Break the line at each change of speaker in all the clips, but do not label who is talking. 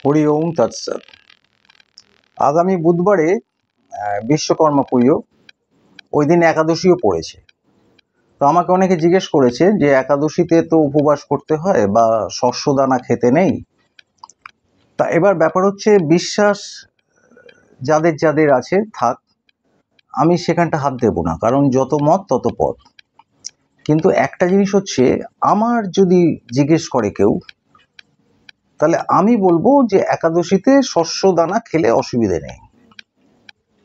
হরি ওম তৎসৎ। আগামী বুধবারে বিশ্বকর্মা পুজো, ওই দিন একাদশীও পড়েছে। তো আমাকে অনেকে জিজ্ঞেস করেছে যে একাদশীতে তো উপবাস করতে হয় বা শস্যদানা খেতে নেই। তা এবার ব্যাপার হচ্ছে, বিশ্বাস যাদের যাদের আছে থাক, আমি সেখানটা হাত দেব না, কারণ যত মত তত পথ। কিন্তু একটা জিনিস হচ্ছে, আমার যদি জিজ্ঞেস করে কেউ, তাহলে আমি বলবো যে একাদশীতে শস্য দানা খেলে অসুবিধে নেই।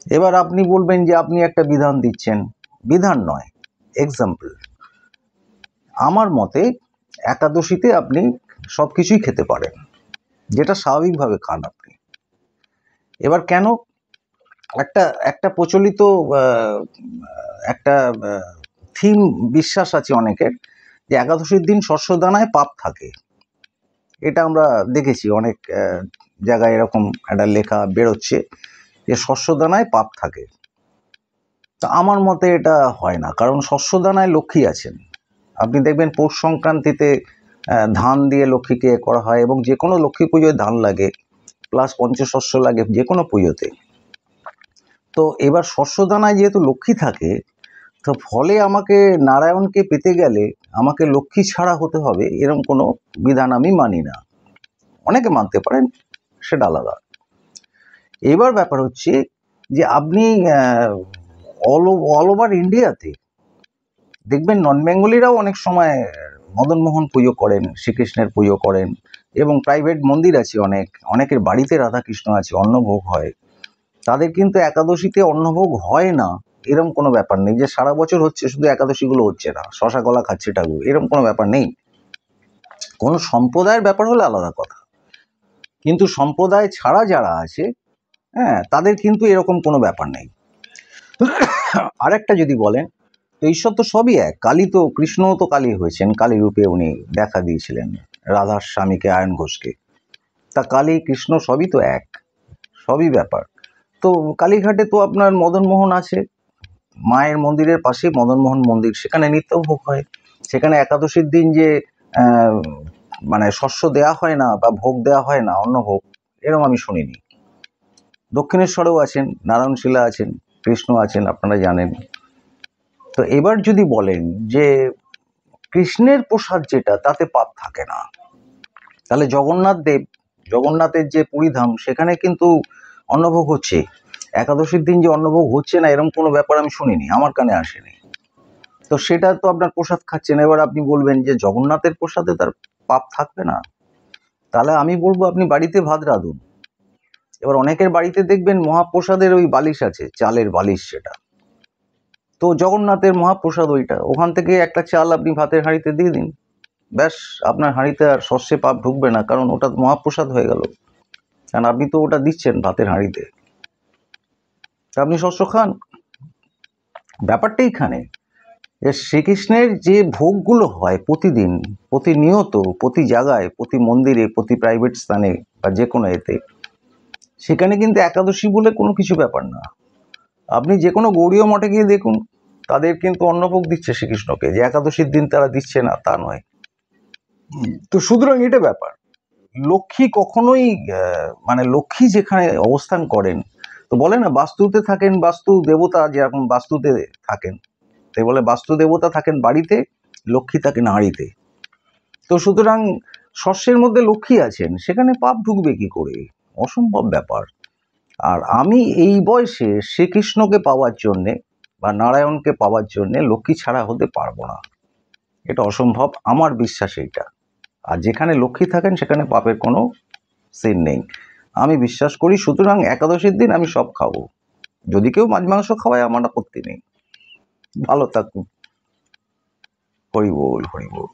এবার আপনি বলবেন যে আপনি একটা বিধান দিচ্ছেন। বিধান নয়, এক্সাম্পল। আমার মতে একাদশীতে আপনি সব কিছুই খেতে পারেন, যেটা স্বাভাবিকভাবে খান আপনি। এবার কেন, একটা একটা প্রচলিত একটা থিম বিশ্বাস আছে অনেকের, যে একাদশীর দিন শস্য দানায় পাপ থাকে। এটা আমরা দেখেছি অনেক জায়গায়, এরকম একটা লেখা বেরোচ্ছে যে শস্য দানায় পাপ থাকে। তা আমার মতে এটা হয় না, কারণ শস্য দানায় লক্ষ্মী আছেন। আপনি দেখবেন পৌষ সংক্রান্তিতে ধান দিয়ে লক্ষ্মীকে করা হয়, এবং যে কোনো লক্ষ্মী পুজোয় ধান লাগে, প্লাস পঞ্চশস্য লাগে যে কোনো পুজোতে। তো এবার শস্য দানায় যেহেতু লক্ষ্মী থাকে, তো ফলে আমাকে নারায়ণকে পেতে গেলে আমাকে লক্ষ্মী ছাড়া হতে হবে, এরকম কোনো বিধান আমি মানি না। অনেকে মানতে পারেন, সেটা আলাদা। এবার ব্যাপার হচ্ছে যে আপনি অল ওভার ইন্ডিয়াতে দেখবেন নন বেঙ্গলিরাও অনেক সময় মদনমোহন পুজো করেন, শ্রীকৃষ্ণের পুজো করেন, এবং প্রাইভেট মন্দির আছে অনেকের বাড়িতে রাধাকৃষ্ণ আছে, অন্নভোগ হয়। তাদের কিন্তু একাদশীতে অন্নভোগ হয় না এরকম কোনো ব্যাপার নেই যে সারা বছর হচ্ছে, শুধু একাদশীগুলো হচ্ছে না, শশা কলা খাচ্ছে ঠাকুর, এরকম কোনো ব্যাপার নেই। কোনো সম্প্রদায়ের ব্যাপার হলে আলাদা কথা, কিন্তু সম্প্রদায় ছাড়া যারা আছে, হ্যাঁ, তাদের কিন্তু এরকম কোনো ব্যাপার নেই। আরেকটা যদি বলেন, তো ঈশ্বর তো সবই এক। কালী তো, কৃষ্ণও তো কালী হয়েছেন, কালী রূপে উনি দেখা দিয়েছিলেন রাধার স্বামীকে, আয়ন ঘোষকে। তা কালী কৃষ্ণ সবই তো এক, সবই ব্যাপার। তো কালীঘাটে তো আপনার মদনমোহন আছে, মায়ের মন্দিরের পাশে মদনমোহন মন্দির, সেখানে নিত্যভোগ হয়। সেখানে একাদশীর দিন যে মানে শস্য দেয়া হয় না বা ভোগ দেওয়া হয় না, অন্নভোগ, এরকম আমি শুনিনি। দক্ষিণেশ্বরেও আছেন, নারায়ণশিলা আছেন, কৃষ্ণ আছেন, আপনারা জানেন। তো এবার যদি বলেন যে কৃষ্ণের প্রসাদ যেটা, তাতে পাপ থাকে না, তাহলে জগন্নাথের যে পুরীধাম, সেখানে কিন্তু অন্নভোগ হচ্ছে। একাদশীর দিন যে অন্নভোগ হচ্ছে না, এরকম কোনো ব্যাপার আমি শুনিনি, আমার কানে আসেনি। তো সেটা তো আপনার প্রসাদ খাচ্ছেন। এবার আপনি বলবেন যে জগন্নাথের প্রসাদে তার পাপ থাকবে না, তাহলে আমি বলবো আপনি বাড়িতে ভাত রাঁধুন। এবার অনেকের বাড়িতে দেখবেন মহাপ্রসাদের ওই বালিশ আছে, চালের বালিশ, সেটা তো জগন্নাথের মহাপ্রসাদ, ওইটা, ওখান থেকে একটা চাল আপনি ভাতের হাঁড়িতে দিয়ে দিন, ব্যাস, আপনার হাঁড়িতে আর শস্যে পাপ ঢুকবে না, কারণ ওটা মহাপ্রসাদ হয়ে গেল। কারণ আপনি তো ওটা দিচ্ছেন ভাতের হাঁড়িতে, আপনি শস্য খান। ব্যাপারটা এইখানে যে শ্রীকৃষ্ণের যে ভোগগুলো হয় প্রতিদিন, প্রতিনিয়ত, প্রতি জায়গায়, প্রতি মন্দিরে, প্রতি প্রাইভেট স্থানে বা যে কোনো এতে, সেখানে কিন্তু একাদশী বলে কোনো কিছু ব্যাপার না। আপনি যে কোনো গৌড়ীয় মঠে গিয়ে দেখুন, তাদের কিন্তু অন্নভোগ দিচ্ছে শ্রীকৃষ্ণকে, যে একাদশীর দিন তারা দিচ্ছে না তা নয়। তো সুতরাং এটা ব্যাপার, লক্ষ্মী কখনোই মানে লক্ষ্মী যেখানে অবস্থান করেন, তো বলে না বাস্তুতে থাকেন, বাস্তু দেবতা যেরকম বাস্তুতে থাকেন, তাই বলে বাস্তু দেবতা থাকেন বাড়িতে, লক্ষ্মী থাকেন হাঁড়িতে। তো সুতরাং শস্যের মধ্যে লক্ষ্মী আছেন, সেখানে পাপ ঢুকবে কি করে? অসম্ভব ব্যাপার। আর আমি এই বয়সে শ্রীকৃষ্ণকে পাওয়ার জন্যে বা নারায়ণকে পাওয়ার জন্যে লক্ষ্মী ছাড়া হতে পারবো না, এটা অসম্ভব, আমার বিশ্বাস এইটা। আর যেখানে লক্ষ্মী থাকেন সেখানে পাপের কোনো সিন নেই, আমি বিশ্বাস করি। সুতরাং একাদশীর দিন আমি সব খাবো, যদি কেউ মাছ মাংস খাওয়ায় আমার আপত্তি নেই। ভালো থাকুন। হরি বল, হরি বল।